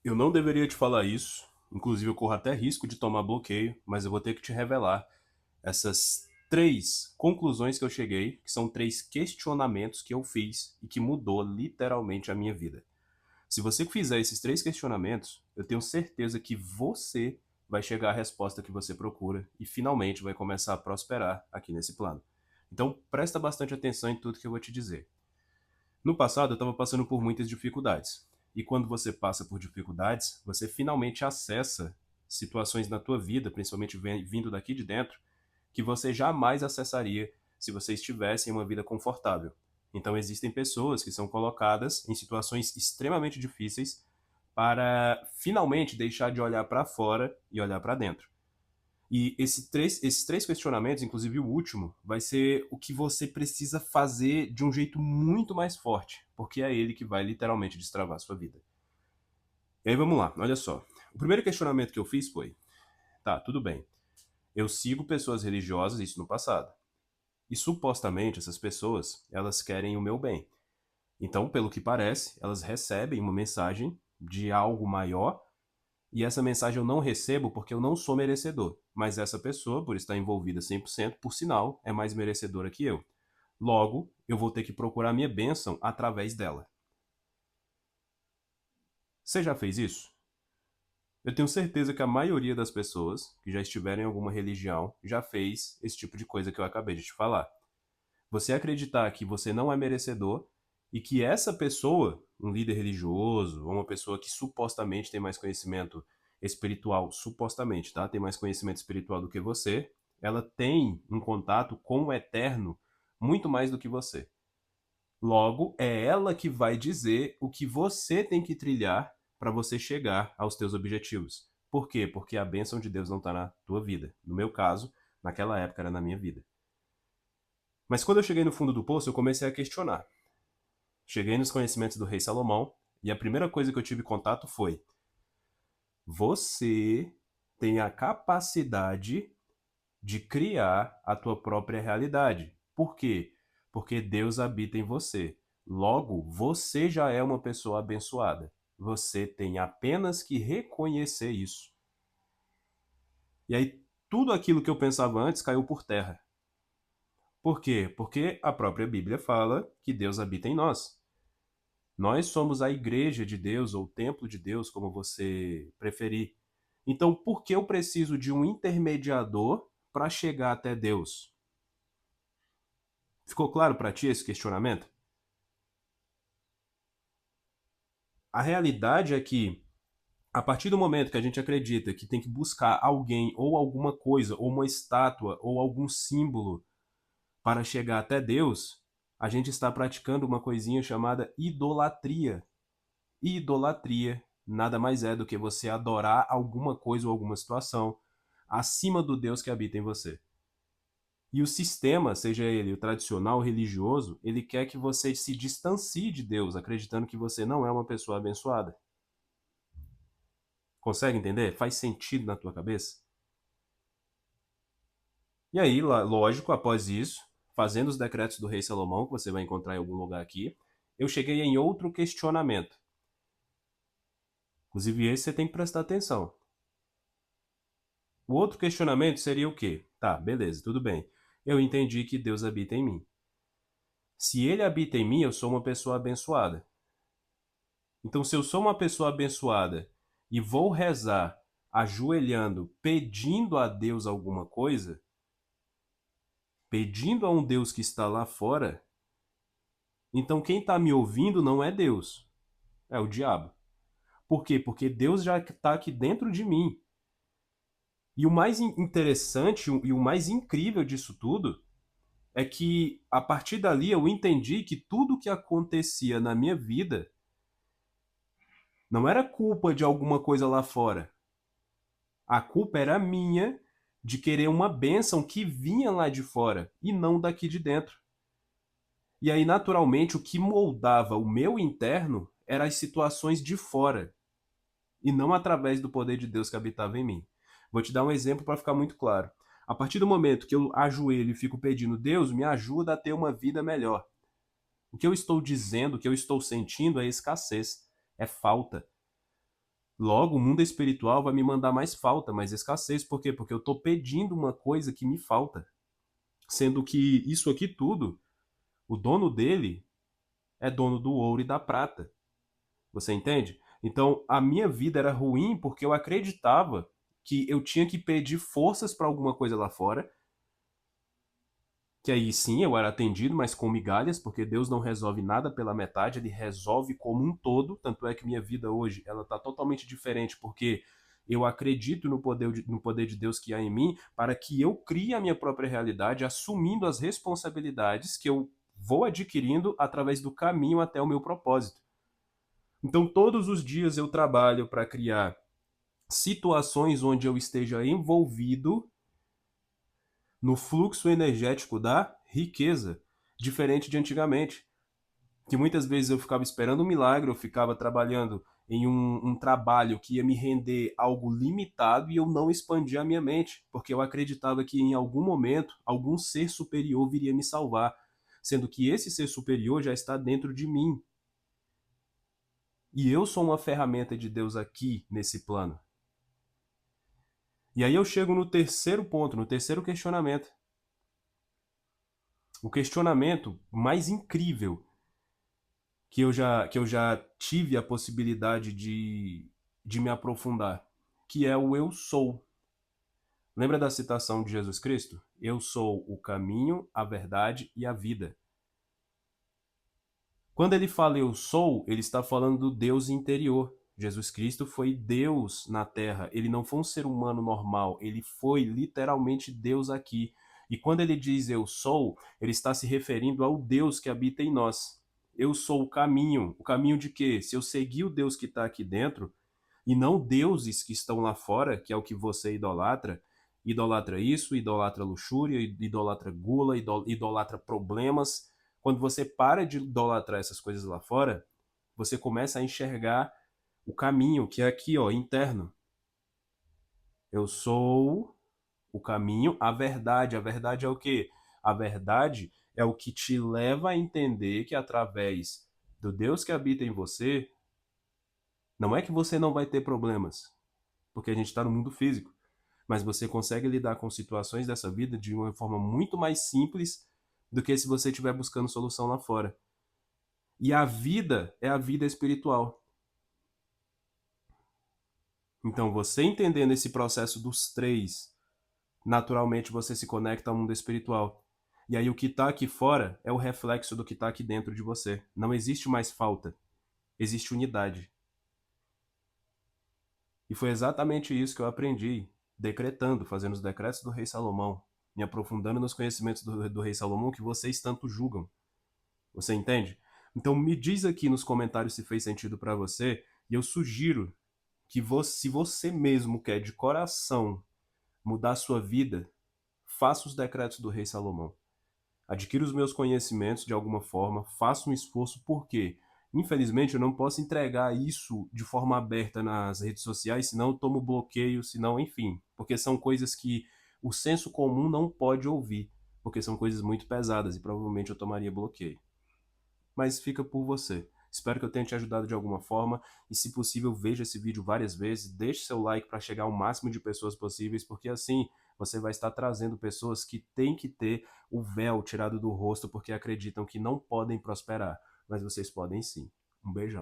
Eu não deveria te falar isso, inclusive eu corro até risco de tomar bloqueio, mas eu vou ter que te revelar essas três conclusões que eu cheguei, que são três questionamentos que eu fiz e que mudou literalmente a minha vida. Se você fizer esses três questionamentos, eu tenho certeza que você vai chegar à resposta que você procura e finalmente vai começar a prosperar aqui nesse plano. Então, presta bastante atenção em tudo que eu vou te dizer. No passado, eu estava passando por muitas dificuldades. E quando você passa por dificuldades, você finalmente acessa situações na tua vida, principalmente vindo daqui de dentro, que você jamais acessaria se você estivesse em uma vida confortável. Então existem pessoas que são colocadas em situações extremamente difíceis para finalmente deixar de olhar para fora e olhar para dentro. E esses três questionamentos, inclusive o último, vai ser o que você precisa fazer de um jeito muito mais forte, porque é ele que vai literalmente destravar a sua vida. E aí vamos lá, olha só. O primeiro questionamento que eu fiz foi: tá, tudo bem, eu sigo pessoas religiosas, isso no passado. E supostamente essas pessoas, elas querem o meu bem. Então, pelo que parece, elas recebem uma mensagem de algo maior e essa mensagem eu não recebo porque eu não sou merecedor. Mas essa pessoa, por estar envolvida 100%, por sinal, é mais merecedora que eu. Logo, eu vou ter que procurar minha bênção através dela. Você já fez isso? Eu tenho certeza que a maioria das pessoas que já estiveram em alguma religião já fez esse tipo de coisa que eu acabei de te falar. Você acreditar que você não é merecedor e que essa pessoa, um líder religioso, ou uma pessoa que supostamente tem mais conhecimento espiritual, supostamente, tá? Tem mais conhecimento espiritual do que você, ela tem um contato com o eterno muito mais do que você. Logo, é ela que vai dizer o que você tem que trilhar para você chegar aos teus objetivos. Por quê? Porque a bênção de Deus não está na tua vida. No meu caso, naquela época era na minha vida. Mas quando eu cheguei no fundo do poço, eu comecei a questionar. Cheguei nos conhecimentos do rei Salomão e a primeira coisa que eu tive contato foi: você tem a capacidade de criar a tua própria realidade. Por quê? Porque Deus habita em você. Logo, você já é uma pessoa abençoada. Você tem apenas que reconhecer isso. E aí, tudo aquilo que eu pensava antes caiu por terra. Por quê? Porque a própria Bíblia fala que Deus habita em nós. Nós somos a igreja de Deus, ou o templo de Deus, como você preferir. Então, por que eu preciso de um intermediador para chegar até Deus? Ficou claro para ti esse questionamento? A realidade é que, a partir do momento que a gente acredita que tem que buscar alguém, ou alguma coisa, ou uma estátua, ou algum símbolo para chegar até Deus, a gente está praticando uma coisinha chamada idolatria. Idolatria nada mais é do que você adorar alguma coisa ou alguma situação acima do Deus que habita em você. E o sistema, seja ele o tradicional ou religioso, ele quer que você se distancie de Deus, acreditando que você não é uma pessoa abençoada. Consegue entender? Faz sentido na tua cabeça? E aí, lógico, após isso, fazendo os decretos do rei Salomão, que você vai encontrar em algum lugar aqui, eu cheguei em outro questionamento. Inclusive, esse você tem que prestar atenção. O outro questionamento seria o quê? Tá, beleza, tudo bem. Eu entendi que Deus habita em mim. Se ele habita em mim, eu sou uma pessoa abençoada. Então, se eu sou uma pessoa abençoada e vou rezar ajoelhando, pedindo a Deus alguma coisa, pedindo a um Deus que está lá fora, então quem está me ouvindo não é Deus, é o diabo. Por quê? Porque Deus já está aqui dentro de mim. E o mais interessante e o mais incrível disso tudo é que a partir dali eu entendi que tudo que acontecia na minha vida não era culpa de alguma coisa lá fora. A culpa era minha de querer uma bênção que vinha lá de fora e não daqui de dentro. E aí, naturalmente, o que moldava o meu interno eram as situações de fora e não através do poder de Deus que habitava em mim. Vou te dar um exemplo para ficar muito claro. A partir do momento que eu ajoelho e fico pedindo, Deus, me ajuda a ter uma vida melhor. O que eu estou dizendo, o que eu estou sentindo é escassez, é falta. Logo, o mundo espiritual vai me mandar mais falta, mais escassez. Por quê? Porque eu estou pedindo uma coisa que me falta. Sendo que isso aqui tudo, o dono dele é dono do ouro e da prata. Você entende? Então, a minha vida era ruim porque eu acreditava que eu tinha que pedir forças para alguma coisa lá fora, que aí sim eu era atendido, mas com migalhas, porque Deus não resolve nada pela metade, ele resolve como um todo. Tanto é que minha vida hoje ela está totalmente diferente, porque eu acredito no poder de Deus que há em mim para que eu crie a minha própria realidade, assumindo as responsabilidades que eu vou adquirindo através do caminho até o meu propósito. Então, todos os dias eu trabalho para criar situações onde eu esteja envolvido no fluxo energético da riqueza, diferente de antigamente, que muitas vezes eu ficava esperando um milagre, eu ficava trabalhando em um trabalho que ia me render algo limitado e eu não expandia a minha mente, porque eu acreditava que em algum momento algum ser superior viria me salvar, sendo que esse ser superior já está dentro de mim. E eu sou uma ferramenta de Deus aqui nesse plano. E aí eu chego no terceiro ponto, no terceiro questionamento. O questionamento mais incrível que eu já tive a possibilidade de me aprofundar, que é o eu sou. Lembra da citação de Jesus Cristo? Eu sou o caminho, a verdade e a vida. Quando ele fala eu sou, ele está falando do Deus interior. Jesus Cristo foi Deus na Terra. Ele não foi um ser humano normal. Ele foi literalmente Deus aqui. E quando ele diz eu sou, ele está se referindo ao Deus que habita em nós. Eu sou o caminho. O caminho de quê? Se eu seguir o Deus que está aqui dentro, e não deuses que estão lá fora, que é o que você idolatra, idolatra isso, idolatra luxúria, idolatra gula, idolatra problemas. Quando você para de idolatrar essas coisas lá fora, você começa a enxergar o caminho, que é aqui, ó, interno. Eu sou o caminho, a verdade. A verdade é o quê? A verdade é o que te leva a entender que através do Deus que habita em você, não é que você não vai ter problemas, porque a gente está no mundo físico, mas você consegue lidar com situações dessa vida de uma forma muito mais simples do que se você estiver buscando solução lá fora. E a vida é a vida espiritual. Então, você entendendo esse processo dos três, naturalmente você se conecta ao mundo espiritual. E aí o que está aqui fora é o reflexo do que está aqui dentro de você. Não existe mais falta, existe unidade. E foi exatamente isso que eu aprendi, decretando, fazendo os decretos do rei Salomão, me aprofundando nos conhecimentos do rei Salomão que vocês tanto julgam. Você entende? Então me diz aqui nos comentários se fez sentido para você, e eu sugiro que se você mesmo quer de coração mudar sua vida, faça os decretos do rei Salomão. Adquira os meus conhecimentos de alguma forma, faça um esforço, porque infelizmente eu não posso entregar isso de forma aberta nas redes sociais, senão eu tomo bloqueio, senão, enfim, porque são coisas que o senso comum não pode ouvir, porque são coisas muito pesadas e provavelmente eu tomaria bloqueio. Mas fica por você. Espero que eu tenha te ajudado de alguma forma e, se possível, veja esse vídeo várias vezes, deixe seu like para chegar ao máximo de pessoas possíveis, porque assim você vai estar trazendo pessoas que têm que ter o véu tirado do rosto porque acreditam que não podem prosperar, mas vocês podem sim. Um beijão.